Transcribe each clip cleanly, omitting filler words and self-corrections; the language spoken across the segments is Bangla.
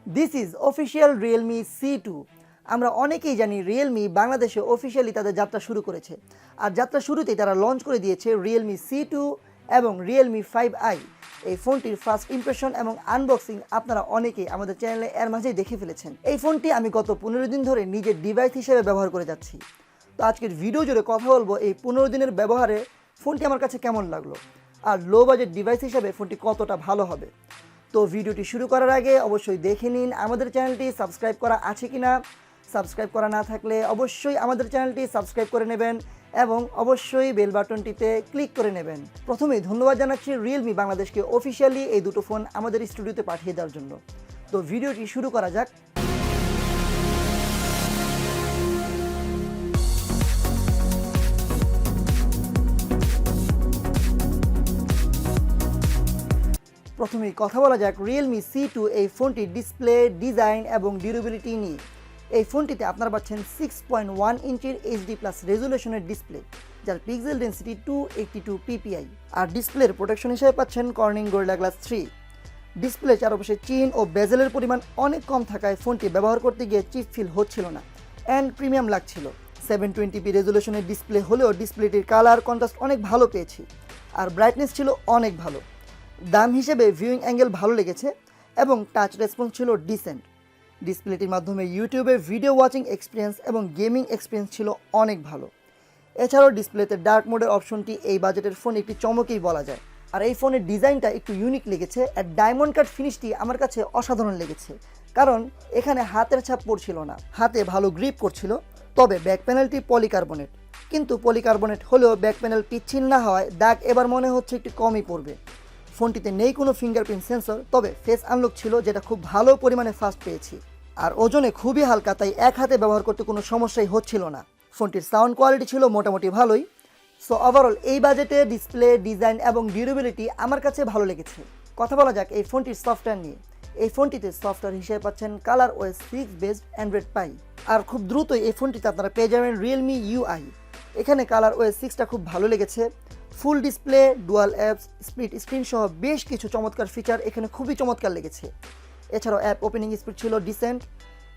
This is official Realme C2। আমরা অনেকেই জানি রিয়েলমি বাংলাদেশে অফিসিয়ালি তাদের যাত্রা শুরু করেছে, আর যাত্রা শুরুতেই তারা লঞ্চ করে দিয়েছে রিয়েলমি C2 এবং রিয়েলমি 5i। এই ফোনটির ফার্স্ট ইমপ্রেশন এবং আনবক্সিং আপনারা অনেকেই আমাদের চ্যানেলে এর মাঝেই দেখে ফেলেছেন। এই ফোনটি আমি গত 15 দিন ধরে নিজের ডিভাইস হিসেবে ব্যবহার করে যাচ্ছি। তো আজকের ভিডিও জুড়ে কথা বলবো এই 15 দিনের ব্যবহারে ফোনটি আমার কাছে কেমন লাগলো, আর লো বাজেট ডিভাইস হিসেবে ফোনটি কতটা ভালো হবে। তো ভিডিওটি শুরু করার আগে অবশ্যই দেখে নিন আমাদের চ্যানেলটি সাবস্ক্রাইব করা আছে কিনা। সাবস্ক্রাইব করা না থাকলে অবশ্যই আমাদের চ্যানেলটি সাবস্ক্রাইব করে নেবেন এবং অবশ্যই বেল বাটনটিতে ক্লিক করে নেবেন। প্রথমেই ধন্যবাদ জানাচ্ছি রিয়েলমি বাংলাদেশকে অফিসিয়ালি এই দুটো ফোন আমাদের স্টুডিওতে পাঠিয়ে দেওয়ার জন্য। তো ভিডিওটি শুরু করা যাক। প্রথমেই কথা বলা যাক রিয়েলমি C2 এই ফোনটির ডিসপ্লে, ডিজাইন এবং ডিউরেবিলিটি নিয়ে। এই ফোনটিতে আপনারা পাচ্ছেন 6.1 ইঞ্চির HD+ রেজুলেশনের ডিসপ্লে, যার পিক্সেল ডেন্সিটি 282 ppi, আর ডিসপ্লের প্রোটেকশন হিসেবে পাচ্ছেন কর্নিং গরিলা গ্লাস 3। ডিসপ্লে চারপাশে চিন ও বেজেলের পরিমাণ অনেক কম থাকায় ফোনটি ব্যবহার করতে গিয়ে চিপ ফিল হচ্ছিল না অ্যান্ড প্রিমিয়াম লাগছিল। 720p রেজুলেশনের ডিসপ্লে হলেও ডিসপ্লেটির কালার কন্ট্রাস্ট অনেক ভালো পেয়েছি, আর ব্রাইটনেস ছিল অনেক ভালো। দাম হিসেবে ভিউইং অ্যাঙ্গেল ভালো লেগেছে এবং টাচ রেসপন্স ছিল ডিসেন্ট। ডিসপ্লেটির মাধ্যমে ইউটিউবে ভিডিও ওয়াচিং এক্সপিরিয়েন্স এবং গেমিং এক্সপিরিয়েন্স ছিল অনেক ভালো। এছাড়াও ডিসপ্লেতে ডার্ক মোডের অপশনটি এই বাজেটের ফোন একটি চমকেই বলা যায়। আর এই ফোনের ডিজাইনটা একটু ইউনিক লেগেছে, আর ডায়মন্ড কাট ফিনিশটি আমার কাছে অসাধারণ লেগেছে, কারণ এখানে হাতের ছাপ পড়ছিল না, হাতে ভালো গ্রিপ করছিল। তবে ব্যাক প্যানেলটি পলিকার্বনেট, কিন্তু পলিকার্বনেট হলেও ব্যাক প্যানেল পিচ্ছিল না হওয়ায় দাগ এবার মনে হচ্ছে একটু কমই পড়বে। ফোনটিতে নেই কোনো ফিঙ্গারপ্রিন্ট সেন্সর, তবে ফেস আনলক ছিল, যেটা খুব ভালো পরিমাণে ফাস্ট পেয়েছি। আর ওজনে খুবই হালকা, তাই এক হাতে ব্যবহার করতে কোনো সমস্যাই হচ্ছিল না। ফোনটির সাউন্ড কোয়ালিটি ছিল মোটামুটি ভালোই। সো ওভারঅল এই বাজেটে ডিসপ্লে, ডিজাইন এবং ডিউরেবিলিটি আমার কাছে ভালো লেগেছে। কথা বলা যাক এই ফোনটির সফটওয়্যার নিয়ে। এই ফোনটিতে সফটওয়্যার হিসেবে পাচ্ছেন ColorOS 6 বেসড অ্যান্ড্রয়েড পাই, আর খুব দ্রুতই এই ফোনটিতে আপনারা পেয়ে যাবেন রিয়েলমি UI। এখানে ColorOS 6টা খুব ভালো লেগেছে। Full display, dual apps, split screen সহ বেশ কিছু চমৎকার ফিচার এখানে খুবই চমৎকার লেগেছে। এছাড়াও অ্যাপ ওপেনিং স্পিড ছিল ডিসেন্ট,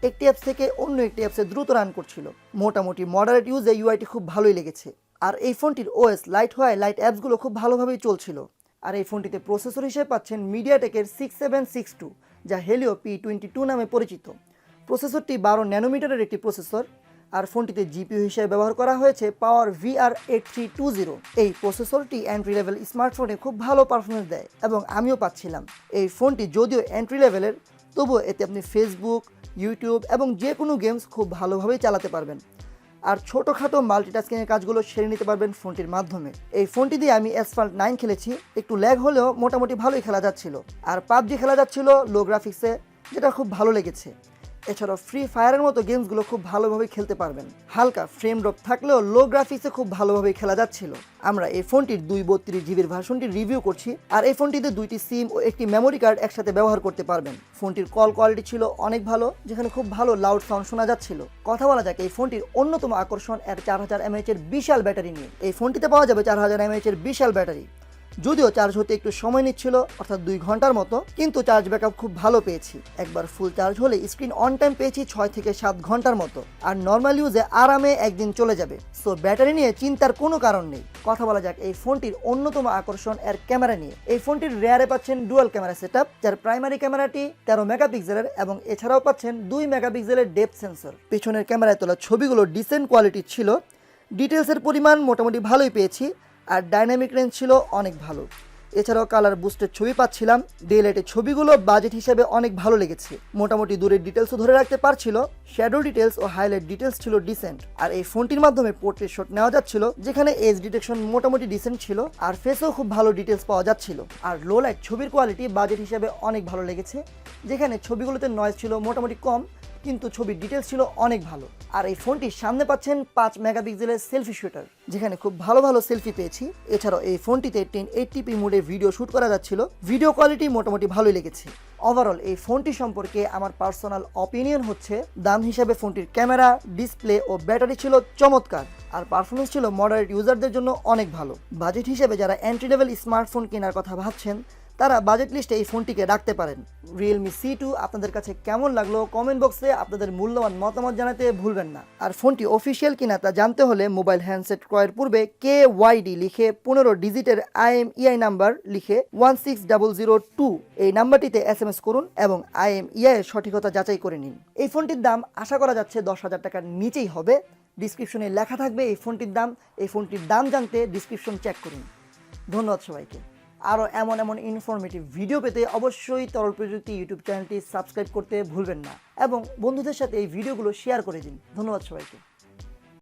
একটি অ্যাপস থেকে অন্য একটি অ্যাপসে দ্রুত রান করছিল। মোটামুটি মডারেট ইউজে ইউআইটি খুব ভালোই লেগেছে। আর এই ফোনটির OS লাইট হওয়ায় লাইট অ্যাপসগুলো খুব ভালোভাবেই চলছিল। আর এই ফোনটিতে প্রসেসর হিসেবে পাচ্ছেন মিডিয়াটেকের 6762, যা হেলিও P22 নামে পরিচিত। প্রসেসরটি 12 ন্যানোমিটারের একটি প্রসেসর, আর ফোনটিতে জিপিইউ হিসেবে ব্যবহার করা হয়েছে পাওয়ার VR8320। এই প্রসেসরটি এন্ট্রি লেভেল স্মার্টফোনে খুব ভালো পারফরমেন্স দেয় এবং আমিও পাচ্ছিলাম। এই ফোনটি যদিও এন্ট্রি লেভেলের, তবুও এতে আপনি ফেসবুক, ইউটিউব এবং যে কোনো গেমস খুব ভালোভাবেই চালাতে পারবেন, আর ছোটোখাটো মাল্টিটাস্কিংয়ের কাজগুলো সেরে নিতে পারবেন ফোনটির মাধ্যমে। এই ফোনটি দিয়ে আমি অ্যাসফাল্ট 9 খেলেছি, একটু ল্যাগ হলেও মোটামুটি ভালোই খেলা যাচ্ছিল। আর পাবজি খেলা যাচ্ছিল লো গ্রাফিক্সে, যেটা খুব ভালো লেগেছে। এছাড়াও ফ্রি ফায়ারের মতো গেমসগুলো খুব ভালোভাবে খেলতে পারবেন। হালকা ফ্রেম ড্রপ থাকলেও লো গ্রাফিক্সে খুব ভালোভাবে খেলা যাচ্ছিল। আমরা এই ফোনটির 232GB ভার্সনটি রিভিউ করছি, আর এই ফোনটিতে 2টি সিম ও একটি মেমোরি কার্ড একসাথে ব্যবহার করতে পারবেন। ফোনটির কল কোয়ালিটি ছিল অনেক ভালো, যেখানে খুব ভালো লাউড সাউন্ড শোনা যাচ্ছিল। কথা বলা যাক এই ফোনটির অন্যতম আকর্ষণ এর 4000 mAh এর বিশাল ব্যাটারি নিয়ে। এই ফোনটিতে পাওয়া যাবে 4000 mAh এর বিশাল ব্যাটারি। যদিও চার্জ হতে একটু সময় নিচ্ছিল, অর্থাৎ 2 ঘন্টার মতো, কিন্তু চার্জ ব্যাকআপ খুব ভালো পেয়েছি। একবার ফুল চার্জ হলে স্ক্রিন অন টাইম পেয়েছি 6 থেকে 7 ঘন্টার মতো, আর নর্মাল ইউজে আরামে একদিন চলে যাবে। সো ব্যাটারি নিয়ে চিন্তার কোনো কারণ নেই। কথা বলা যাক এই ফোনটির অন্যতম আকর্ষণ এর ক্যামেরা নিয়ে। এই ফোনটির রেয়ারে পাচ্ছেন ডুয়াল ক্যামেরা সেটআপ, যার প্রাইমারি ক্যামেরাটি 13 মেগাপিক্সেলের এবং এছাড়াও পাচ্ছেন 2 মেগাপিক্সেলের ডেপথ সেন্সর। পেছনের ক্যামেরায় তোলা ছবিগুলো ডিসেন্ট কোয়ালিটির ছিল, ডিটেলসের পরিমাণ মোটামুটি ভালোই পেয়েছি, আর ডাইনামিক রেঞ্জ ছিল অনেক ভালো। এছাড়াও কালার বুস্টের ছবি পাচ্ছিলাম। ডেলাইটের ছবিগুলো বাজেট হিসেবে অনেক ভালো লেগেছে, মোটামুটি দূরের ডিটেলসও ধরে রাখতে পারছিল। শ্যাডো ডিটেলস ও হাইলাইট ডিটেলস ছিল ডিসেন্ট, আর এই ফোনটির মাধ্যমে পোর্ট্রেট শট নেওয়া যাচ্ছিল, যেখানে এজ ডিটেকশন মোটামুটি ডিসেন্ট ছিল, আর ফেসেও খুব ভালো ডিটেলস পাওয়া যাচ্ছিল। আর লো লাইট ছবির কোয়ালিটি বাজেট হিসেবে অনেক ভালো লেগেছে, যেখানে ছবিগুলোতে নয়েজ ছিল মোটামুটি কম, কিন্তু ছবির ডিটেলস ছিল অনেক ভালো। আর এই ফোনটির সামনে পাচ্ছেন 5 মেগাপিক্সেলের সেলফি শুটার, যেখানে খুব ভালো ভালো সেলফি পেয়েছি। এছাড়াও এই ফোনটিতে 1080p মোডে ভিডিও শ্যুট করা যাচ্ছিল, ভিডিও কোয়ালিটি মোটামুটি ভালোই লেগেছে। ওভারঅল এই ফোনটি সম্পর্কে আমার পার্সোনাল অপিনিয়ন হচ্ছে, দাম হিসাবে ফোনটির ক্যামেরা, ডিসপ্লে ও ব্যাটারি ছিল চমৎকার, আর পারফরমেন্স ছিল মডারেট ইউজারদের জন্য অনেক ভালো। বাজেট হিসেবে যারা এন্ট্রি লেভেল স্মার্টফোন কেনার কথা ভাবছেন তারা বাজেট লিস্টে এই ফোনটিকে রাখতে পারেন। Realme C2 আপনাদের কাছে কেমন লাগলো কমেন্ট বক্সে আপনাদের মূল্যবান মতামত জানাতে ভুলবেন না। আর ফোনটি অফিসিয়াল কিনা তা জানতে হলে মোবাইল হ্যান্ডসেট ক্রয়ের পূর্বে KYD লিখে 15 ডিজিটের IMEI নাম্বার লিখে 16002 এই নাম্বারটিতে SMS করুন এবং IMEI এর সঠিকতা যাচাই করে নিন। এই ফোনটির দাম আশা করা যাচ্ছে 10,000 টাকার নিচেই হবে। ডিসক্রিপশনে লেখা থাকবে এই ফোনটির দাম। এই ফোনটির দাম জানতে ডিসক্রিপশন চেক করুন। ধন্যবাদ সবাইকে। আরও এমন ইনফরমেটিভ ভিডিও পেতে অবশ্যই তরল প্রযুক্তি ইউটিউব চ্যানেলটি সাবস্ক্রাইব করতে ভুলবেন না এবং বন্ধুদের সাথে এই ভিডিওগুলো শেয়ার করে দিন। ধন্যবাদ সবাইকে।